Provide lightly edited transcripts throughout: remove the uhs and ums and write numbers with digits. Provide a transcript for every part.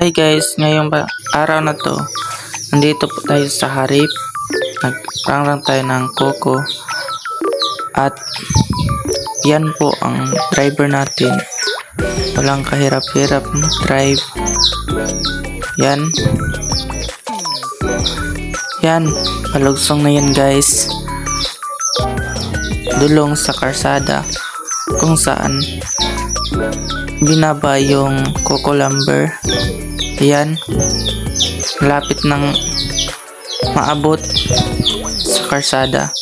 Hey guys, ngayong araw na to, nandito po tayo sa Harip. Nagprangrang tayo ng Coco. At yan po ang driver natin. Walang kahirap-hirap mag-drive. Yan. Yan, palugsong na yan guys. Dulong sa karsada kung saan binaba yung Coco lumber. Ayan, malapit nang maabot sa karsada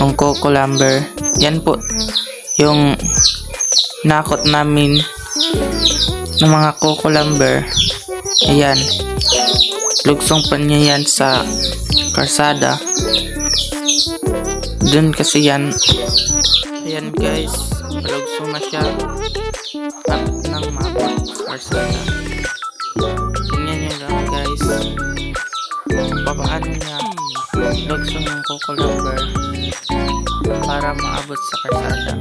ng Coco lumber. Yan po yung nakot namin ng mga Coco lumber. Ayan, lugsong pa niya yan sa karsada. Dun kasi yan. Ayan guys, lugsong na siya. Malapit nang maabot sa karsada. Tingnan nyo lang guys kung paano niya lugsong yung Coco lumber para maabot sa karsada.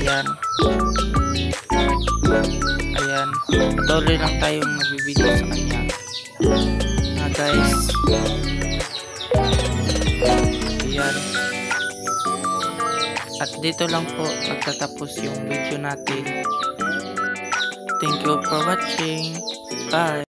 Ayan. Ayan, patuloy lang tayong nagbibideo sa kanya guys. Ayan. At dito lang po magtatapos yung video natin. Thank you for watching. Bye.